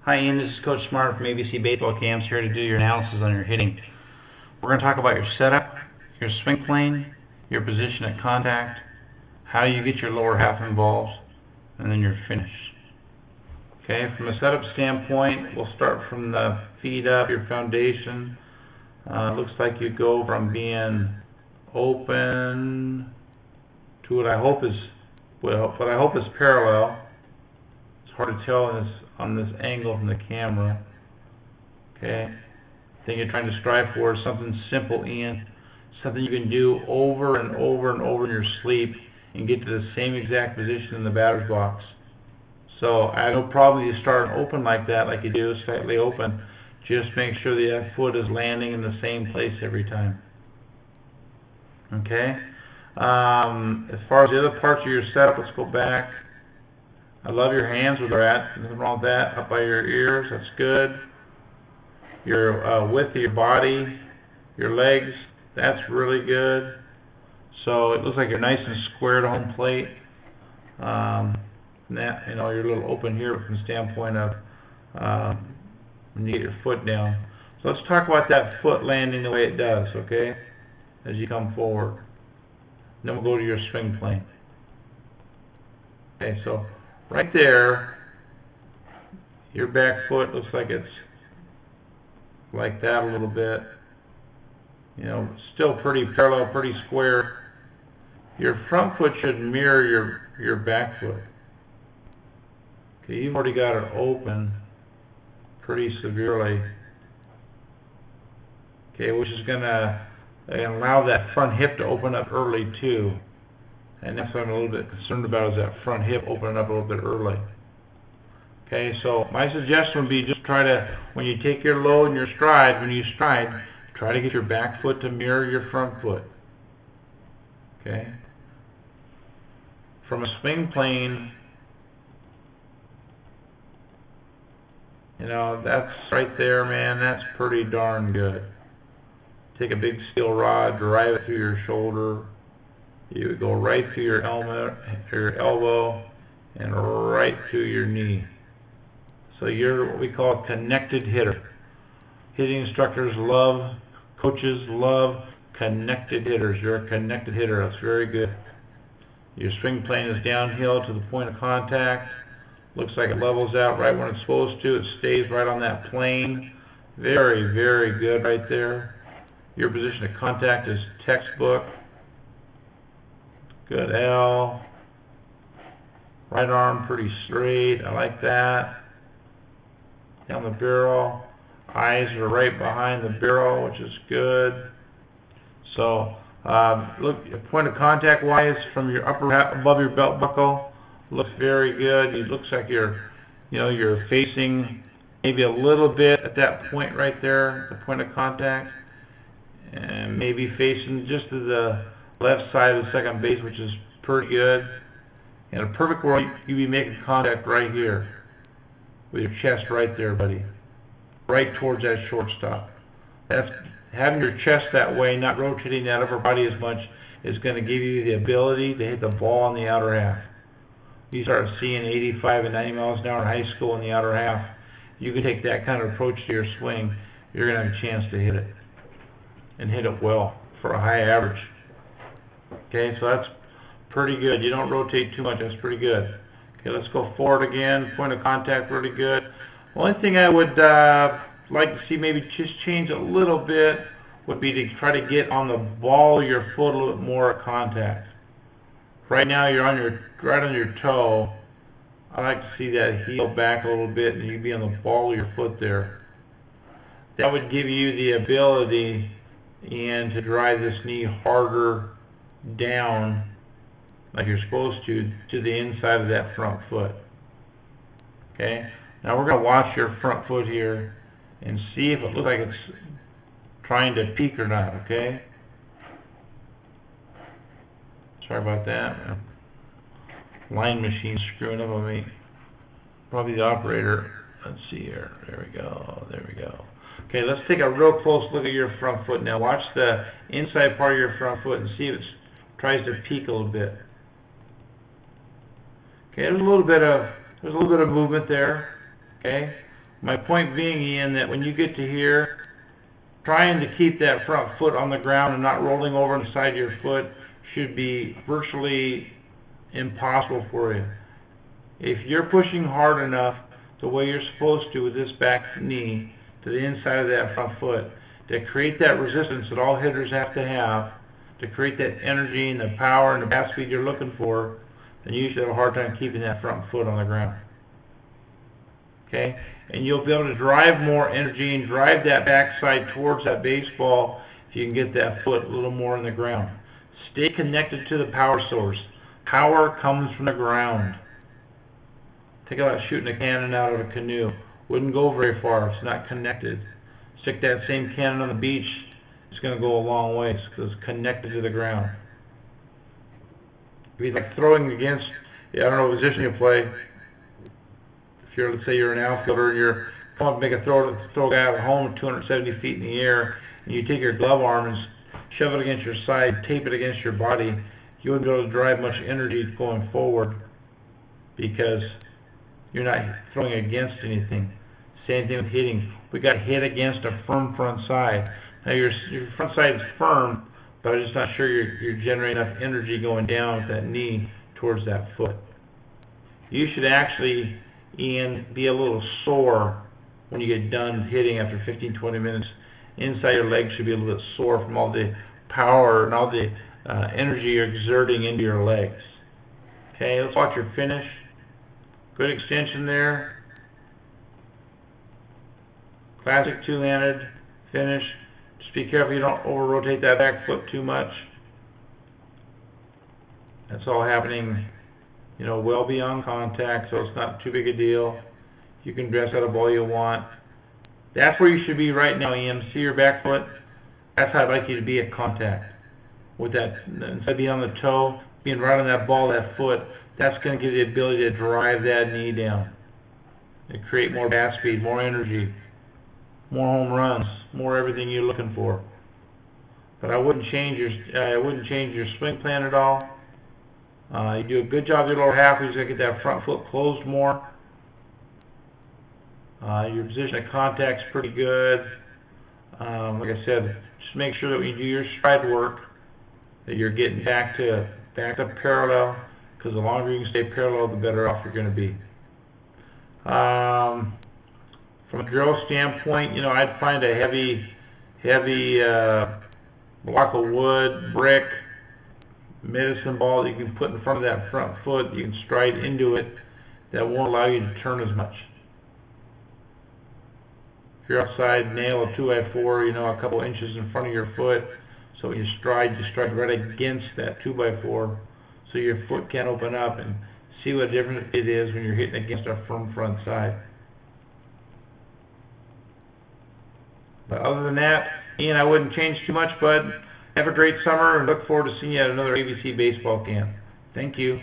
Hi Ian, this is Coach Smart from ABC Baseball Camps here to do your analysis on your hitting. We're going to talk about your setup, your swing plane, your position at contact, how you get your lower half involved, and then your finish. Okay, from a setup standpoint, we'll start from the feet up, your foundation. Looks like you go from being open to what I hope is parallel. It's hard to tell on this angle from the camera. Okay, the thing you're trying to strive for is something simple, Ian. Something you can do over and over and over in your sleep and get to the same exact position in the batter's box. So I have no problem you start open like that, like you do, slightly open. Just make sure that foot is landing in the same place every time. Okay. As far as the other parts of your setup, let's go back. I love your hands where they're at. Nothing wrong with that. Up by your ears, that's good. Your width of your body, your legs, that's really good. So it looks like you're nice and square to home plate. That, you're a little open here from the standpoint of when you get your foot down. So let's talk about that foot landing the way it does, okay, as you come forward. Then we'll go to your swing plane. Okay, so right there, your back foot looks like it's like that a little bit. Still pretty parallel, pretty square. Your front foot should mirror your back foot. Okay, you've already got it open pretty severely. Okay, which is going to allow that front hip to open up early too. And that's what I'm a little bit concerned about, is that front hip opening up a little bit early. Okay, so my suggestion would be just try to, when you take your load and your stride, try to get your back foot to mirror your front foot. Okay? From a swing plane, that's right there, man, that's pretty darn good. Take a big steel rod, drive it through your shoulder. You would go right through your elbow and right through your knee. So you're what we call a connected hitter. Hitting instructors love, coaches love connected hitters. You're a connected hitter. That's very good. Your swing plane is downhill to the point of contact. Looks like it levels out right when it's supposed to. It stays right on that plane. Very, very good right there. Your position of contact is textbook. Good L. Right arm pretty straight. I like that. Down the barrel. Eyes are right behind the barrel, which is good. So look, point of contact wise, from your upper above your belt buckle, looks very good. It looks like you're facing maybe a little bit at that point right there, the point of contact, and maybe facing just to the left side of the second base, which is pretty good. In a perfect world, you'd be making contact right here with your chest right there, buddy, right towards that shortstop. That's having your chest that way, not rotating that upper body as much, is going to give you the ability to hit the ball on the outer half. You start seeing 85 and 90 miles an hour in high school in the outer half. You can take that kind of approach to your swing, you're going to have a chance to hit it, and hit it well for a high average. Okay, so that's pretty good. You don't rotate too much. That's pretty good. Okay, let's go forward again. Point of contact, really good. The only thing I would like to see maybe just change a little bit would be to try to get on the ball of your foot a little bit more at contact. Right now you're right on your toe. I like to see that heel back a little bit and you be on the ball of your foot there. That would give you the ability, Ian, to drive this knee harder down like you're supposed to the inside of that front foot. Okay, now we're going to watch your front foot here and see if it looks like it's trying to peak or not. Okay, sorry about that. Line machine screwing up on me. Probably the operator. Let's see here. There we go. There we go. Okay, let's take a real close look at your front foot now. Watch the inside part of your front foot and see if it tries to peak a little bit. Okay, there's a little bit of movement there. Okay, My point being, Ian, that when you get to here, trying to keep that front foot on the ground and not rolling over on the side of your foot should be virtually impossible for you. If you're pushing hard enough the way you're supposed to with this back knee to the inside of that front foot to create that resistance that all hitters have to create that energy and the power and the bat speed you're looking for, then you should have a hard time keeping that front foot on the ground. Okay? And you'll be able to drive more energy and drive that backside towards that baseball if you can get that foot a little more in the ground. Stay connected to the power source. Power comes from the ground. Think about shooting a cannon out of a canoe. Wouldn't go very far if it's not connected. Stick that same cannon on the beach, it's going to go a long ways because it's connected to the ground. It'd be like throwing against, I don't know what position you play. Let's say you're an outfielder and you're going to make a throw a guy out of home 270 feet in the air, and you take your glove arm and shove it against your side, tape it against your body, you wouldn't be able to drive much energy going forward because you're not throwing against anything. Same thing with hitting. We got hit against a firm front side. Now your front side is firm, but I'm just not sure you're generating enough energy going down with that knee towards that foot. You should actually, Ian, be a little sore when you get done hitting after 15-20 minutes. Inside your legs should be a little bit sore from all the power and all the energy you're exerting into your legs. Okay, let's watch your finish. Good extension there. Classic two-handed finish. Just be careful you don't over-rotate that back foot too much. That's all happening, you know, well beyond contact, so it's not too big a deal. You can dress that up all you want. That's where you should be right now, Ian. See your back foot? That's how I'd like you to be at contact. With that, instead of being on the toe, being right on that ball, that foot, that's going to give you the ability to drive that knee down. And create more bat speed, more energy, more home runs, more everything you're looking for. But I wouldn't change your swing plan at all. You do a good job your lower half. You just got to get that front foot closed more. Your position of contact's pretty good. Like I said, just make sure that when you do your stride work, that you're getting back to parallel. Because the longer you can stay parallel, the better off you're going to be. From a drill standpoint, you know, I'd find a heavy block of wood, brick, medicine ball that you can put in front of that front foot. You can stride into it. That won't allow you to turn as much. If you're outside, nail a 2x4, you know, a couple inches in front of your foot. So when you stride right against that 2x4, so your foot can't open up, and see what difference it is when you're hitting against a firm front side. But other than that, Ian, I wouldn't change too much, bud. Have a great summer and look forward to seeing you at another ABC baseball camp. Thank you.